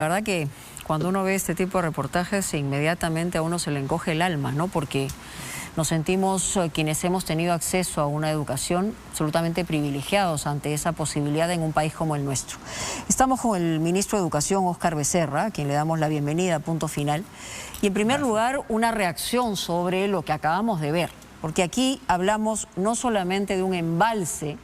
La verdad que cuando uno ve este tipo de reportajes, inmediatamente a uno se le encoge el alma, ¿no? Porque nos sentimos quienes hemos tenido acceso a una educación absolutamente privilegiados ante esa posibilidad en un país como el nuestro. Estamos con el ministro de Educación, Óscar Becerra, a quien le damos la bienvenida a Punto Final. Y en primer lugar, una reacción sobre lo que acabamos de ver, porque aquí hablamos no solamente de un embalse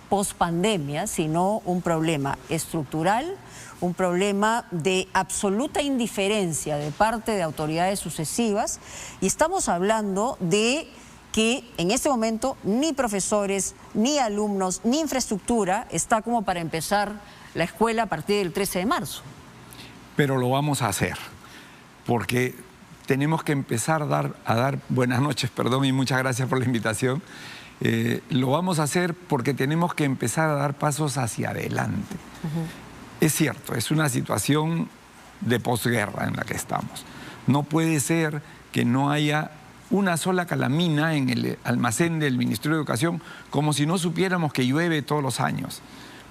post-pandemia, sino un problema estructural, un problema de absoluta indiferencia de parte de autoridades sucesivas, y estamos hablando de que en este momento ni profesores, ni alumnos, ni infraestructura está como para empezar la escuela a partir del 13 de marzo. Pero lo vamos a hacer, porque tenemos que empezar a dar buenas noches, perdón, y muchas gracias por la invitación. Lo vamos a hacer porque tenemos que empezar a dar pasos hacia adelante. Es cierto, es una situación de posguerra en la que estamos. No puede ser que no haya una sola calamina en el almacén del Ministerio de Educación, como si no supiéramos que llueve todos los años.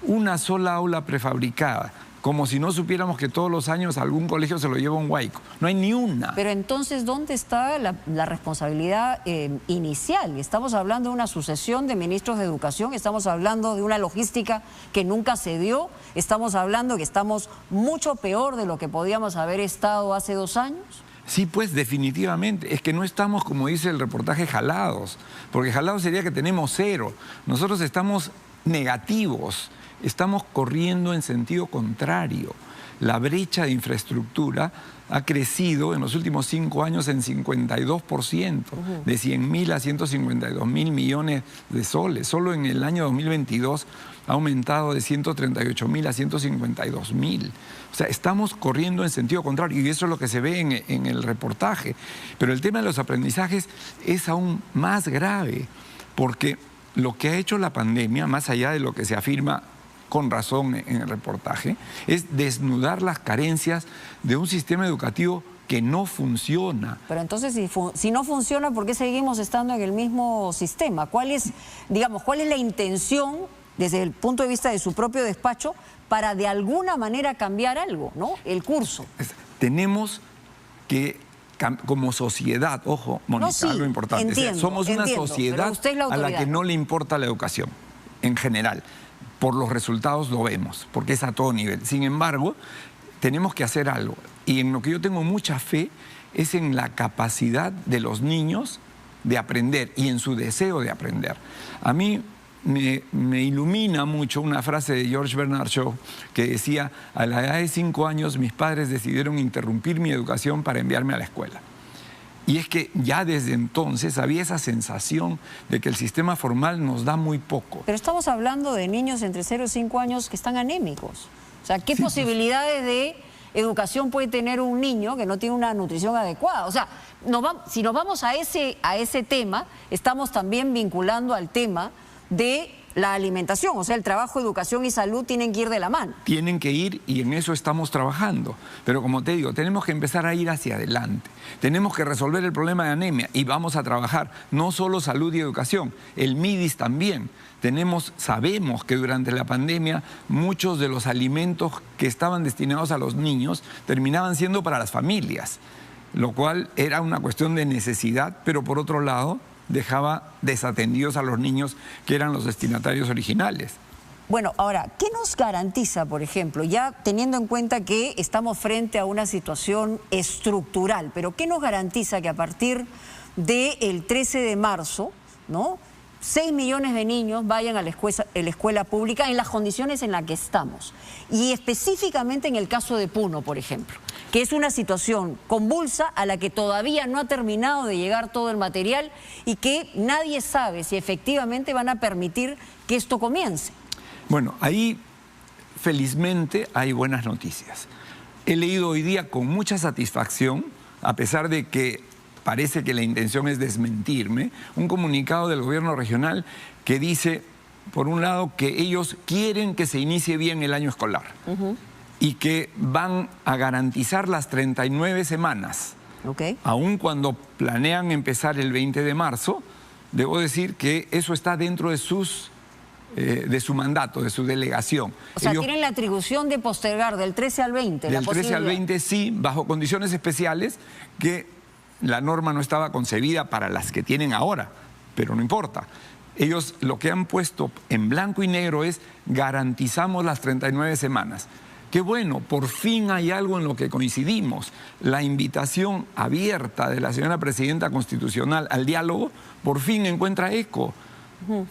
Una sola aula prefabricada, como si no supiéramos que todos los años algún colegio se lo lleva un huaico. No hay ni una. Pero entonces, ¿dónde está la responsabilidad inicial? Estamos hablando de una sucesión de ministros de educación, estamos hablando de una logística que nunca se dio, estamos hablando que estamos mucho peor de lo que podíamos haber estado hace 2 años. Sí, pues definitivamente. Es que no estamos, como dice el reportaje, jalados. Porque jalados sería que tenemos 0. Nosotros estamos negativos. Estamos corriendo en sentido contrario. La brecha de infraestructura ha crecido en los últimos 5 años en 52%, de 100.000 a 152.000 millones de soles. Solo en el año 2022 ha aumentado de 138.000 a 152.000. O sea, estamos corriendo en sentido contrario y eso es lo que se ve en el reportaje. Pero el tema de los aprendizajes es aún más grave, porque lo que ha hecho la pandemia, más allá de lo que se afirma con razón en el reportaje, es desnudar las carencias de un sistema educativo que no funciona. Pero entonces, si no funciona, ¿por qué seguimos estando en el mismo sistema? ¿Cuál es la intención, desde el punto de vista de su propio despacho, para de alguna manera cambiar algo, ¿no? El curso. Tenemos que, como sociedad, ojo, Mónica, no, sí, algo importante, entiendo, somos una sociedad a la que no le importa la educación, en general. Por los resultados lo vemos, porque es a todo nivel. Sin embargo, tenemos que hacer algo. Y en lo que yo tengo mucha fe es en la capacidad de los niños de aprender y en su deseo de aprender. A mí me ilumina mucho una frase de George Bernard Shaw que decía: a la edad de 5 años mis padres decidieron interrumpir mi educación para enviarme a la escuela. Y es que ya desde entonces había esa sensación de que el sistema formal nos da muy poco. Pero estamos hablando de niños entre 0 y 5 años que están anémicos. O sea, ¿qué posibilidades de educación puede tener un niño que no tiene una nutrición adecuada? O sea, si nos vamos a ese tema, estamos también vinculando al tema de la alimentación. O sea, el trabajo, educación y salud tienen que ir de la mano. Tienen que ir y en eso estamos trabajando. Pero como te digo, tenemos que empezar a ir hacia adelante. Tenemos que resolver el problema de anemia y vamos a trabajar no solo salud y educación, el MIDIS también. Sabemos que durante la pandemia muchos de los alimentos que estaban destinados a los niños terminaban siendo para las familias, lo cual era una cuestión de necesidad, pero por otro lado dejaba desatendidos a los niños que eran los destinatarios originales. Bueno, ahora, ¿qué nos garantiza, por ejemplo, ya teniendo en cuenta que estamos frente a una situación estructural, pero qué nos garantiza que a partir del 13 de marzo, ¿no?, 6 millones de niños vayan a la escuela pública en las condiciones en las que estamos? Y específicamente en el caso de Puno, por ejemplo, que es una situación convulsa a la que todavía no ha terminado de llegar todo el material y que nadie sabe si efectivamente van a permitir que esto comience. Bueno, ahí felizmente hay buenas noticias. He leído hoy día con mucha satisfacción, a pesar de que parece que la intención es desmentirme, un comunicado del gobierno regional que dice, por un lado, que ellos quieren que se inicie bien el año escolar y que van a garantizar las 39 semanas. Aun cuando planean empezar el 20 de marzo, debo decir que eso está dentro de sus de su mandato, de su delegación. O sea, tienen la atribución de postergar del 13 al 20. Del 13 al 20 sí, bajo condiciones especiales que la norma no estaba concebida para las que tienen ahora, pero no importa. Ellos lo que han puesto en blanco y negro es garantizamos las 39 semanas. Qué bueno, por fin hay algo en lo que coincidimos. La invitación abierta de la señora Presidenta Constitucional al diálogo por fin encuentra eco.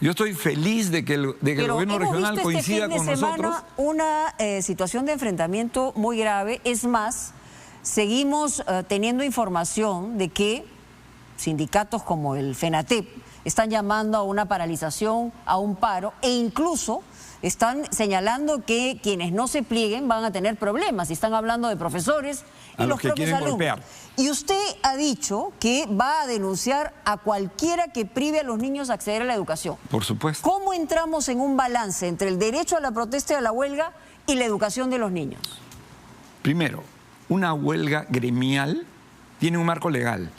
Yo estoy feliz de que el gobierno regional coincida con nosotros. Una situación de enfrentamiento muy grave. Es más, seguimos teniendo información de que sindicatos como el FENATEP están llamando a una paralización, a un paro, e incluso están señalando que quienes no se plieguen van a tener problemas. Y están hablando de profesores y los propios alumnos. Y usted ha dicho que va a denunciar a cualquiera que prive a los niños de acceder a la educación. Por supuesto. ¿Cómo entramos en un balance entre el derecho a la protesta y a la huelga y la educación de los niños? Primero, una huelga gremial tiene un marco legal.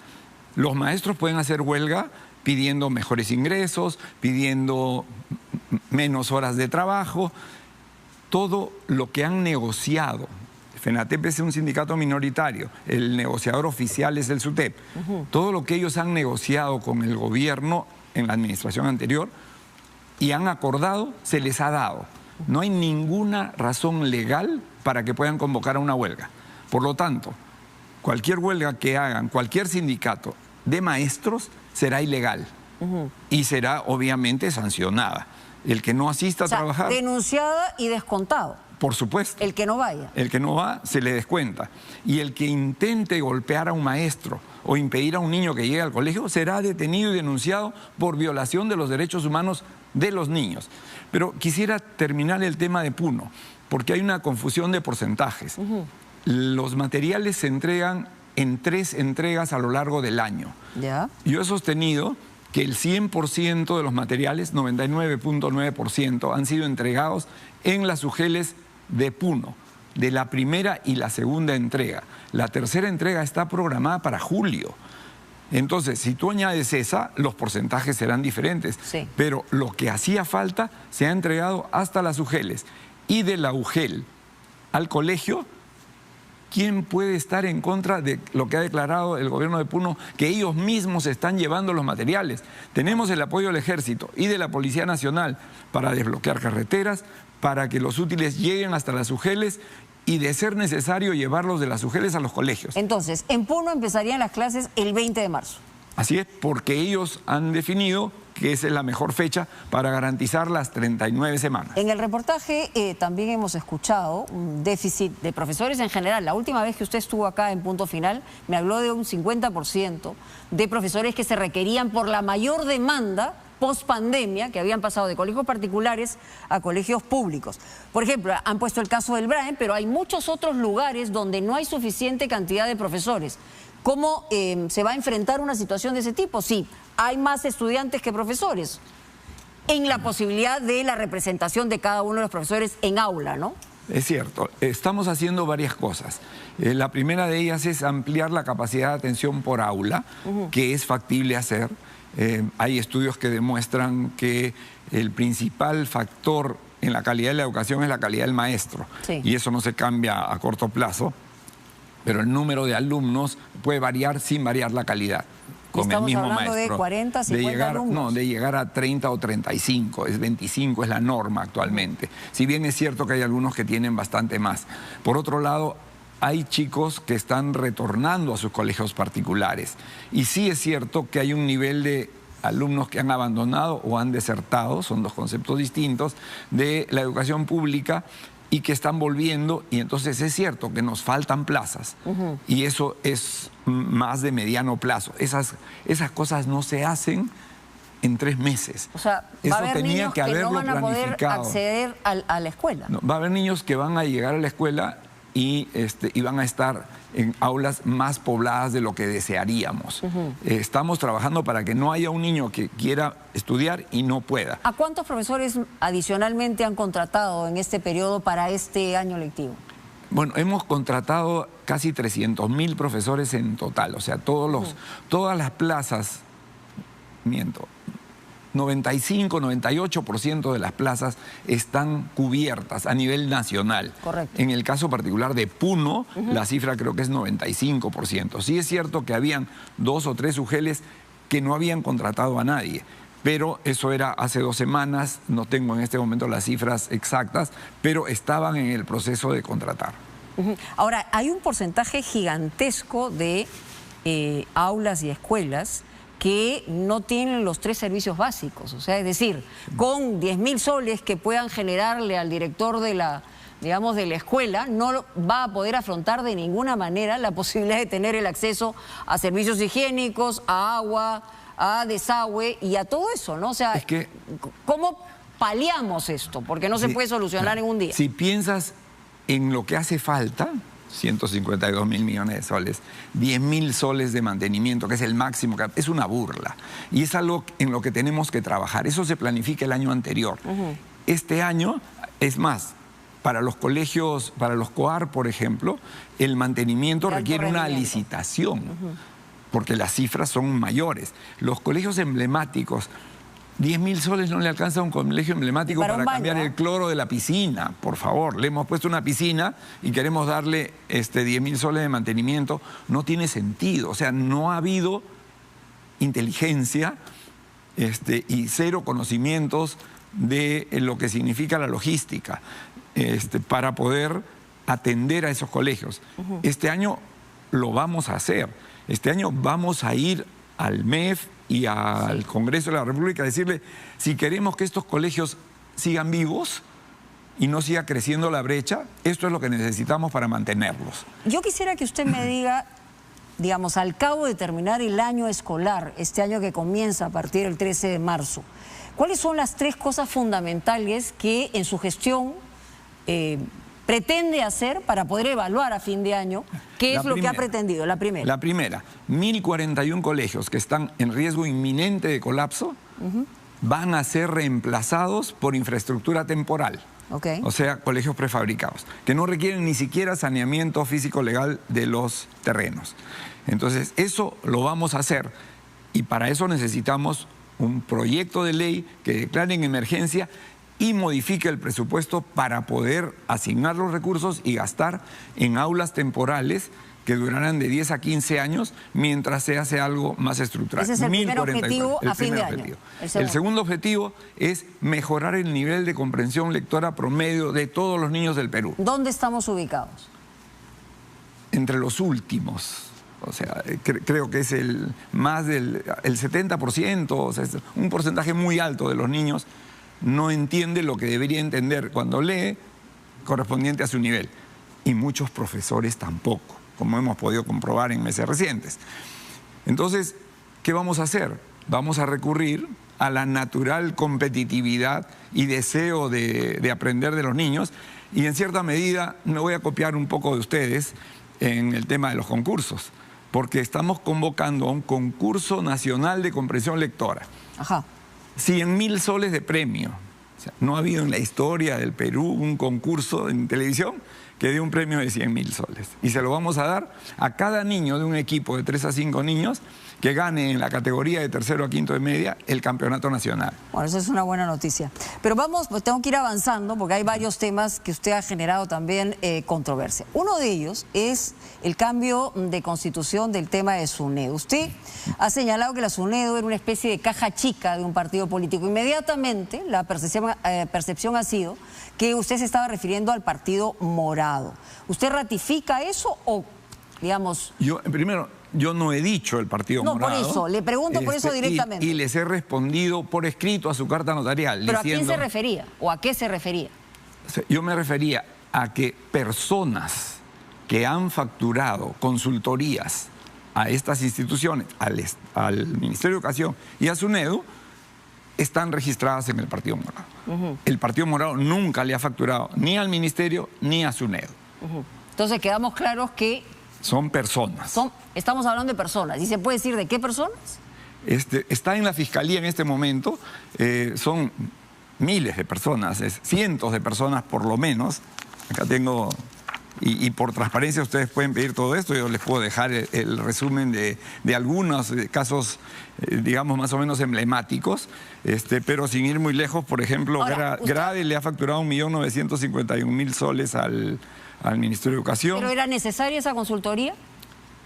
Los maestros pueden hacer huelga pidiendo mejores ingresos, pidiendo menos horas de trabajo. Todo lo que han negociado, FENATEP es un sindicato minoritario, el negociador oficial es el SUTEP. Todo lo que ellos han negociado con el gobierno en la administración anterior y han acordado, se les ha dado. No hay ninguna razón legal para que puedan convocar a una huelga. Por lo tanto, cualquier huelga que hagan, cualquier sindicato de maestros será ilegal y será obviamente sancionada. El que no asista a trabajar... Denunciada y descontado. Por supuesto. El que no vaya. El que no va se le descuenta. Y el que intente golpear a un maestro o impedir a un niño que llegue al colegio será detenido y denunciado por violación de los derechos humanos de los niños. Pero quisiera terminar el tema de Puno, porque hay una confusión de porcentajes. Los materiales se entregan en 3 entregas a lo largo del año. ¿Ya? Yo he sostenido que el 100% de los materiales, 99.9%, han sido entregados en las UGELes de Puno, de la primera y la segunda entrega. La tercera entrega está programada para julio. Entonces, si tú añades esa, los porcentajes serán diferentes. Sí. Pero lo que hacía falta se ha entregado hasta las UGELes. Y de la UGEL al colegio, ¿quién puede estar en contra de lo que ha declarado el gobierno de Puno, que ellos mismos están llevando los materiales? Tenemos el apoyo del Ejército y de la Policía Nacional para desbloquear carreteras, para que los útiles lleguen hasta las UGELes y, de ser necesario, llevarlos de las UGELes a los colegios. Entonces, en Puno empezarían las clases el 20 de marzo. Así es, porque ellos han definido que esa es la mejor fecha para garantizar las 39 semanas. En el reportaje también hemos escuchado un déficit de profesores en general. La última vez que usted estuvo acá en Punto Final me habló de un 50% de profesores que se requerían por la mayor demanda post-pandemia, que habían pasado de colegios particulares a colegios públicos. Por ejemplo, han puesto el caso del BRAEM, pero hay muchos otros lugares donde no hay suficiente cantidad de profesores. ¿Cómo se va a enfrentar una situación de ese tipo? Sí, hay más estudiantes que profesores, en la posibilidad de la representación de cada uno de los profesores en aula, ¿no? Es cierto, estamos haciendo varias cosas. La primera de ellas es ampliar la capacidad de atención por aula, que es factible hacer. Hay estudios que demuestran que el principal factor en la calidad de la educación es la calidad del maestro. Sí. Y eso no se cambia a corto plazo, pero el número de alumnos puede variar sin variar la calidad. Con el mismo maestro. De 40, 50 alumnos. No, de llegar a 30 o 35, es 25 es la norma actualmente. Si bien es cierto que hay algunos que tienen bastante más. Por otro lado, hay chicos que están retornando a sus colegios particulares. Y sí es cierto que hay un nivel de alumnos que han abandonado o han desertado, son dos conceptos distintos, de la educación pública y que están volviendo, y entonces es cierto que nos faltan plazas, y eso es más de mediano plazo. Esas cosas no se hacen en 3 meses. O sea, va a haber niños que no van a poder acceder a la escuela. No, va a haber niños que van a llegar a la escuela y van a estar en aulas más pobladas de lo que desearíamos. Estamos trabajando para que no haya un niño que quiera estudiar y no pueda. ¿A cuántos profesores adicionalmente han contratado en este periodo para este año lectivo? Bueno, hemos contratado casi 300.000 profesores en total, o sea, todas las plazas, 95, 98% de las plazas están cubiertas a nivel nacional. Correcto. En el caso particular de Puno, la cifra creo que es 95%. Sí es cierto que habían 2 o 3 UGELs que no habían contratado a nadie, pero eso era hace 2 semanas, no tengo en este momento las cifras exactas, pero estaban en el proceso de contratar. Ahora, hay un porcentaje gigantesco de aulas y escuelas que no tienen los 3 servicios básicos. O sea, es decir, con 10.000 soles que puedan generarle al director de la, digamos, de la escuela, no va a poder afrontar de ninguna manera la posibilidad de tener el acceso a servicios higiénicos, a agua, a desagüe y a todo eso, ¿no? O sea, es que, ¿cómo paliamos esto? Porque no se puede solucionar en un día. Si piensas en lo que hace falta, 152.000 millones de soles, 10.000 soles de mantenimiento, que es el máximo, es una burla. Y es algo en lo que tenemos que trabajar. Eso se planifica el año anterior. Este año, es más, para los colegios, para los COAR, por ejemplo, el mantenimiento requiere una licitación, porque las cifras son mayores. Los colegios emblemáticos, 10.000 soles no le alcanza a un colegio emblemático para cambiar el cloro de la piscina, por favor. Le hemos puesto una piscina y queremos darle 10.000 soles de mantenimiento. No tiene sentido. O sea, no ha habido inteligencia y cero conocimientos de lo que significa la logística para poder atender a esos colegios. Este año lo vamos a hacer. Este año vamos a ir al MEF y al Congreso de la República a decirle, si queremos que estos colegios sigan vivos y no siga creciendo la brecha, esto es lo que necesitamos para mantenerlos. Yo quisiera que usted me diga, digamos, al cabo de terminar el año escolar, este año que comienza a partir del 13 de marzo, ¿cuáles son las 3 cosas fundamentales que en su gestión pretende hacer para poder evaluar a fin de año qué es lo que ha pretendido? La primera. La primera, 1.041 colegios que están en riesgo inminente de colapso van a ser reemplazados por infraestructura temporal. O sea, colegios prefabricados, que no requieren ni siquiera saneamiento físico legal de los terrenos. Entonces, eso lo vamos a hacer y para eso necesitamos un proyecto de ley que declare en emergencia y modifique el presupuesto para poder asignar los recursos y gastar en aulas temporales que durarán de 10 a 15 años mientras se hace algo más estructural. Ese es el primer objetivo a fin de año. El segundo objetivo es mejorar el nivel de comprensión lectora promedio de todos los niños del Perú. ¿Dónde estamos ubicados? Entre los últimos. O sea, creo que es el 70%, o sea, es un porcentaje muy alto de los niños no entiende lo que debería entender cuando lee correspondiente a su nivel. Y muchos profesores tampoco, como hemos podido comprobar en meses recientes. Entonces, ¿qué vamos a hacer? Vamos a recurrir a la natural competitividad y deseo de aprender de los niños. Y en cierta medida me voy a copiar un poco de ustedes en el tema de los concursos, porque estamos convocando a un concurso nacional de comprensión lectora. 100.000 soles de premio. O sea, no ha habido en la historia del Perú un concurso en televisión que dé un premio de 100.000 soles. Y se lo vamos a dar a cada niño de un equipo de 3 a 5 niños que gane en la categoría de 3º a 5º de media el campeonato nacional. Bueno, eso es una buena noticia. Pero vamos, pues tengo que ir avanzando porque hay varios temas que usted ha generado también controversia. Uno de ellos es el cambio de constitución del tema de SUNEDU. Usted ha señalado que la SUNEDU era una especie de caja chica de un partido político. Inmediatamente la percepción ha sido que usted se estaba refiriendo al Partido Morado. ¿Usted ratifica eso o, digamos...? Yo no he dicho el Partido Morado. No, por eso, le pregunto por eso directamente. Y les he respondido por escrito a su carta notarial. ¿Pero diciendo, a quién se refería o a qué se refería? Yo me refería a que personas que han facturado consultorías a estas instituciones, al Ministerio de Educación y a SUNEDU, están registradas en el Partido Morado. El Partido Morado nunca le ha facturado ni al Ministerio ni a SUNEDU. Entonces quedamos claros que... Son personas. Estamos hablando de personas. ¿Y se puede decir de qué personas? Está en la Fiscalía en este momento. Son miles de personas, cientos de personas por lo menos. Acá tengo y por transparencia ustedes pueden pedir todo esto. Yo les puedo dejar el resumen de algunos casos, digamos, más o menos emblemáticos, pero sin ir muy lejos. Por ejemplo, Grade le ha facturado 1.951.000 soles al Ministerio de Educación. ¿Pero era necesaria esa consultoría?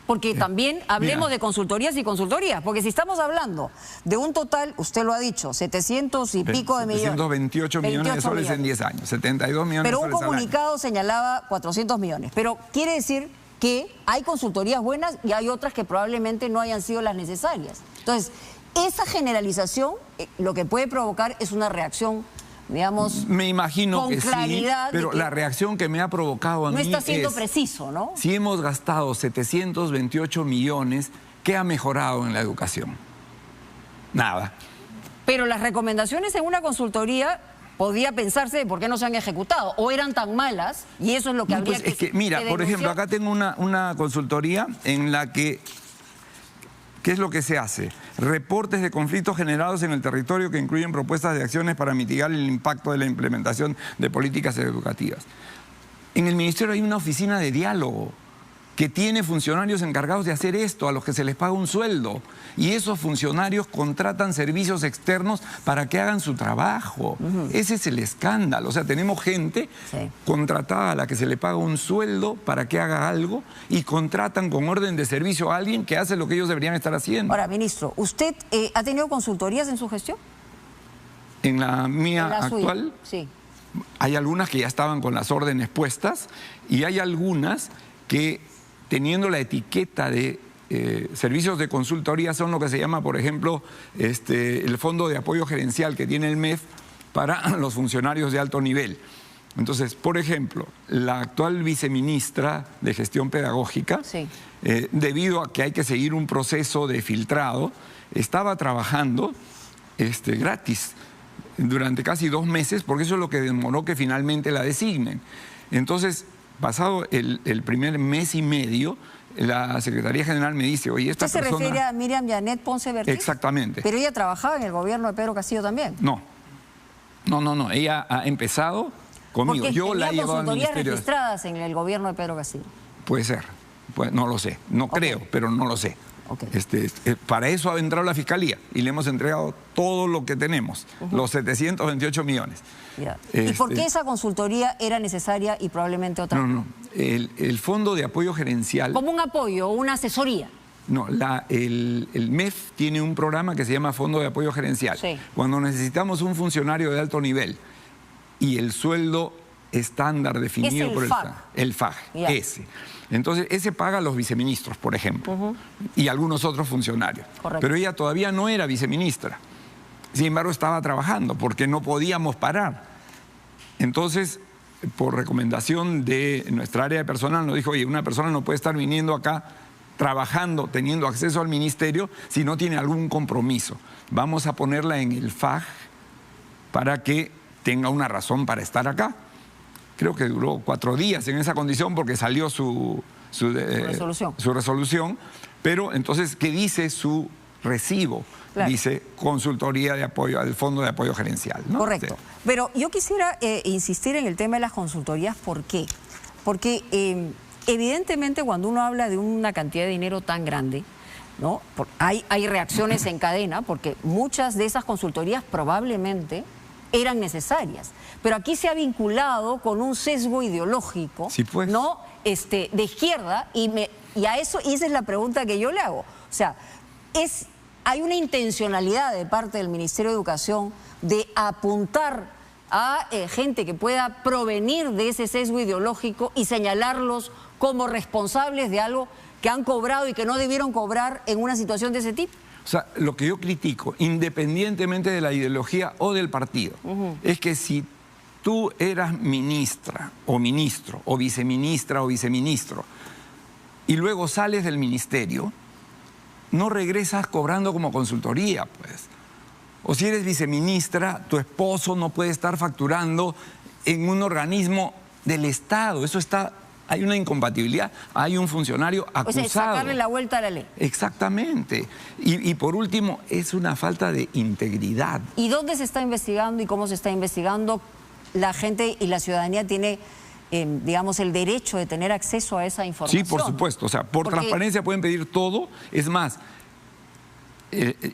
Porque también hablemos de consultorías y consultorías, porque si estamos hablando de un total, usted lo ha dicho, 700 y pico de millones. 728 millones de soles en 10 años, 72 millones de soles. Pero un comunicado señalaba 400 millones. Pero quiere decir que hay consultorías buenas y hay otras que probablemente no hayan sido las necesarias. Entonces, esa generalización lo que puede provocar es una reacción, digamos, me imagino con que claridad, sí, pero la reacción que me ha provocado a mí no está siendo es, preciso, ¿no? Si hemos gastado 728 millones, ¿qué ha mejorado en la educación? Nada. Pero las recomendaciones en una consultoría podía pensarse de por qué no se han ejecutado, o eran tan malas, y eso es lo que habría pues que mira, que por ejemplo, acá tengo una consultoría en la que, ¿qué es lo que se hace? Reportes de conflictos generados en el territorio que incluyen propuestas de acciones para mitigar el impacto de la implementación de políticas educativas. En el Ministerio hay una oficina de diálogo que tiene funcionarios encargados de hacer esto, a los que se les paga un sueldo. Y esos funcionarios contratan servicios externos para que hagan su trabajo. Ese es el escándalo. O sea, tenemos gente contratada a la que se le paga un sueldo para que haga algo y contratan con orden de servicio a alguien que hace lo que ellos deberían estar haciendo. Ahora, ministro, ¿usted ha tenido consultorías en su gestión? En la mía actual, sí. Hay algunas que ya estaban con las órdenes puestas y hay algunas que, teniendo la etiqueta de servicios de consultoría, son lo que se llama, por ejemplo, el fondo de apoyo gerencial que tiene el MEF para los funcionarios de alto nivel. Entonces, por ejemplo, la actual viceministra de Gestión Pedagógica, debido a que hay que seguir un proceso de filtrado, estaba trabajando gratis durante casi 2 meses, porque eso es lo que demoró que finalmente la designen. Entonces, pasado el primer mes y medio, la Secretaría General me dice, oye, esta persona... ¿Usted se refiere a Miriam Janet Ponce Bertil? Exactamente. ¿Pero ella trabajaba en el gobierno de Pedro Castillo también? No, ella ha empezado conmigo. Porque yo la he llevado al ministerio. ¿Registradas en el gobierno de Pedro Castillo? Puede ser, pues no lo sé, no creo, pero no lo sé. Para eso ha entrado la Fiscalía y le hemos entregado todo lo que tenemos, los 728 millones. ¿Y por qué esa consultoría era necesaria y probablemente otra? No, el Fondo de Apoyo Gerencial... ¿Como un apoyo, una asesoría? No, el MEF tiene un programa que se llama Fondo de Apoyo Gerencial. Cuando necesitamos un funcionario de alto nivel y el sueldo estándar definido por el FAG, ese. Entonces, ese paga a los viceministros, por ejemplo, y algunos otros funcionarios. Pero ella todavía no era viceministra. Sin embargo, estaba trabajando porque no podíamos parar. Entonces, por recomendación de nuestra área de personal, nos dijo, oye, una persona no puede estar viniendo acá trabajando, teniendo acceso al ministerio, si no tiene algún compromiso. Vamos a ponerla en el FAG para que tenga una razón para estar acá. Creo que duró 4 días en esa condición porque salió su resolución. Pero entonces, ¿qué dice su recibo? Dice consultoría de apoyo al Fondo de Apoyo Gerencial, ¿no? Correcto. Pero yo quisiera insistir en el tema de las consultorías. ¿Por qué? Porque evidentemente cuando uno habla de una cantidad de dinero tan grande, ¿no? Hay reacciones en cadena, porque muchas de esas consultorías probablemente eran necesarias. Pero aquí se ha vinculado con un sesgo ideológico, ¿no? De izquierda, y esa es la pregunta que yo le hago. O sea, hay una intencionalidad de parte del Ministerio de Educación de apuntar a gente que pueda provenir de ese sesgo ideológico y señalarlos como responsables de algo que han cobrado y que no debieron cobrar en una situación de ese tipo. O sea, lo que yo critico, independientemente de la ideología o del partido, es que si tú eras ministra o ministro, o viceministra o viceministro, y luego sales del ministerio, no regresas cobrando como consultoría, pues. O si eres viceministra, tu esposo no puede estar facturando en un organismo del Estado. Eso está... Hay una incompatibilidad, hay un funcionario acusado. O sea, sacarle la vuelta a la ley. Exactamente. Y por último, es una falta de integridad. ¿Y dónde se está investigando y cómo se está investigando? La gente y la ciudadanía tiene digamos, el derecho de tener acceso a esa información. Sí, por supuesto. O sea, por transparencia pueden pedir todo. Es más,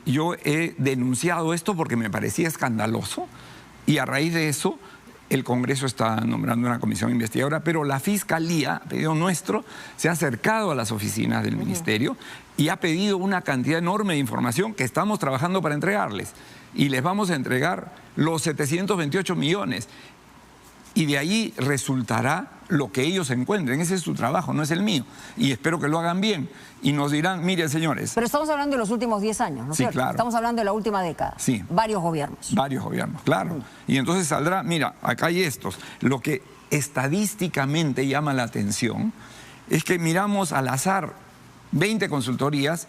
yo he denunciado esto porque me parecía escandaloso y a raíz de eso el Congreso está nombrando una comisión investigadora, pero la Fiscalía, a pedido nuestro, se ha acercado a las oficinas del Ministerio y ha pedido una cantidad enorme de información que estamos trabajando para entregarles. Y les vamos a entregar los 728 millones. Y de ahí resultará lo que ellos encuentren. Ese es su trabajo, no es el mío. Y espero que lo hagan bien. Y nos dirán, miren, señores. Pero estamos hablando de los últimos 10 años, ¿no es cierto? Claro. Estamos hablando de la última década. Sí. Varios gobiernos. Varios gobiernos, claro. Y entonces saldrá, mira, acá hay estos. Lo que estadísticamente llama la atención es que miramos al azar 20 consultorías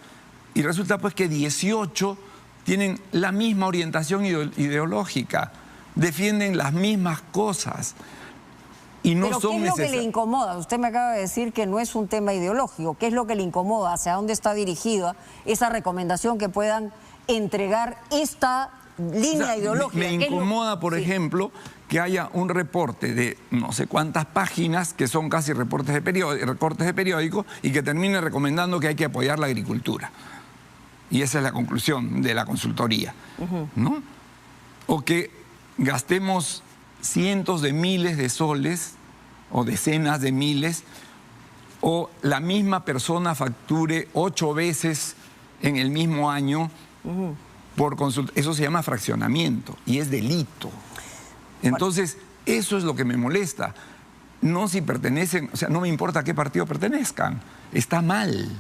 y resulta pues que 18 tienen la misma orientación ideológica. Defienden las mismas cosas y no ¿Pero son qué es lo que le necesarias. incomoda? Usted me acaba de decir que no es un tema ideológico. ¿Qué es lo que le incomoda? ¿Hacia dónde está dirigida esa recomendación que puedan entregar esta línea ideológica? Me incomoda, por ejemplo, que haya un reporte de no sé cuántas páginas que son casi recortes de periódico y que termine recomendando que hay que apoyar la agricultura. Y esa es la conclusión de la consultoría, ¿no? O que gastemos cientos de miles de soles o decenas de miles, o la misma persona facture 8 veces en el mismo año por consulta. Eso se llama fraccionamiento y es delito. Entonces, eso es lo que me molesta. No si pertenecen, o sea, no me importa a qué partido pertenezcan. Está mal.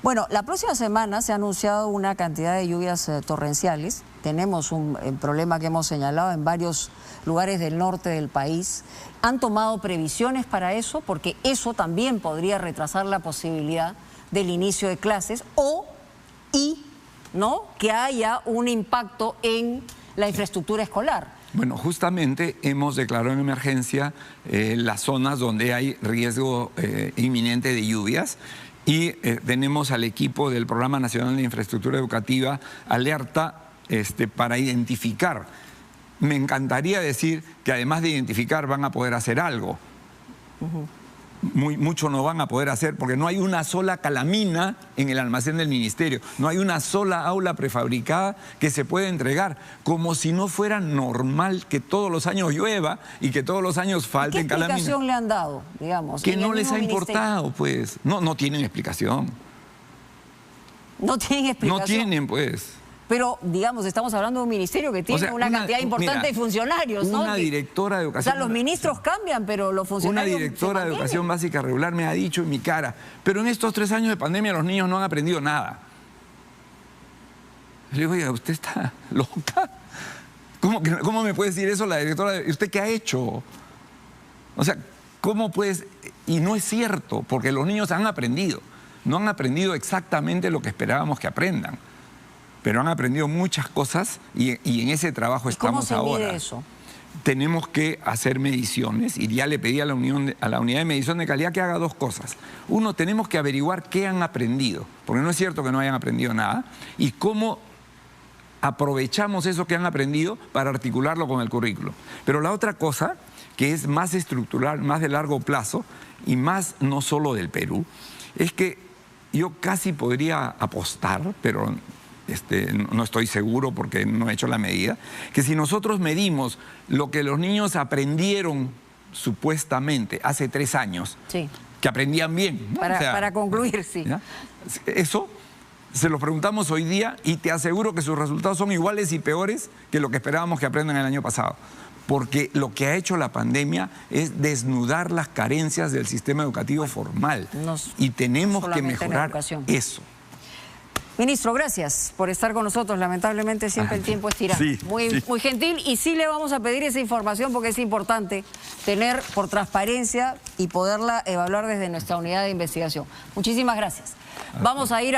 Bueno, la próxima semana se ha anunciado una cantidad de lluvias torrenciales. Tenemos un problema que hemos señalado en varios lugares del norte del país. ¿Han tomado previsiones para eso? Porque eso también podría retrasar la posibilidad del inicio de clases ¿no? que haya un impacto en la infraestructura escolar. Bueno, justamente hemos declarado en emergencia las zonas donde hay riesgo inminente de lluvias. Y tenemos al equipo del Programa Nacional de Infraestructura Educativa alerta para identificar. Me encantaría decir que además de identificar van a poder hacer algo. Mucho no van a poder hacer porque no hay una sola calamina en el almacén del ministerio. No hay una sola aula prefabricada que se pueda entregar, como si no fuera normal que todos los años llueva y que todos los años falten calaminas. ¿Qué explicación le han dado, digamos? Que no les ha importado, pues. No tienen explicación. No tienen explicación. No tienen, pues. Pero, digamos, estamos hablando de un ministerio que tiene una cantidad importante de funcionarios, ¿no? Una directora de educación... O sea, los ministros cambian, pero los funcionarios... Una directora de educación básica regular me ha dicho en mi cara, pero en estos 3 años de pandemia los niños no han aprendido nada. Le digo, oiga, ¿usted está loca? ¿Cómo me puede decir eso la directora? ¿Usted qué ha hecho? O sea, ¿cómo puedes...? Y no es cierto, porque los niños han aprendido. No han aprendido exactamente lo que esperábamos que aprendan. Pero han aprendido muchas cosas y en ese trabajo estamos ahora. ¿Cómo se mide eso? Tenemos que hacer mediciones y ya le pedí a la Unidad de Medición de Calidad que haga 2 cosas. Uno, tenemos que averiguar qué han aprendido, porque no es cierto que no hayan aprendido nada, y cómo aprovechamos eso que han aprendido para articularlo con el currículo. Pero la otra cosa, que es más estructural, más de largo plazo y más no solo del Perú, es que yo casi podría apostar, pero... no estoy seguro porque no he hecho la medida, que si nosotros medimos lo que los niños aprendieron supuestamente hace 3 años, sí, que aprendían bien, ¿no? Para concluir, sí. ¿Ya? Eso se lo preguntamos hoy día y te aseguro que sus resultados son iguales y peores que lo que esperábamos que aprendan el año pasado. Porque lo que ha hecho la pandemia es desnudar las carencias del sistema educativo formal. Y tenemos que mejorar eso. Ministro, gracias por estar con nosotros. Lamentablemente siempre el tiempo es tirano. Sí, muy gentil, y sí le vamos a pedir esa información porque es importante tener por transparencia y poderla evaluar desde nuestra unidad de investigación. Muchísimas gracias. Vamos a ir a...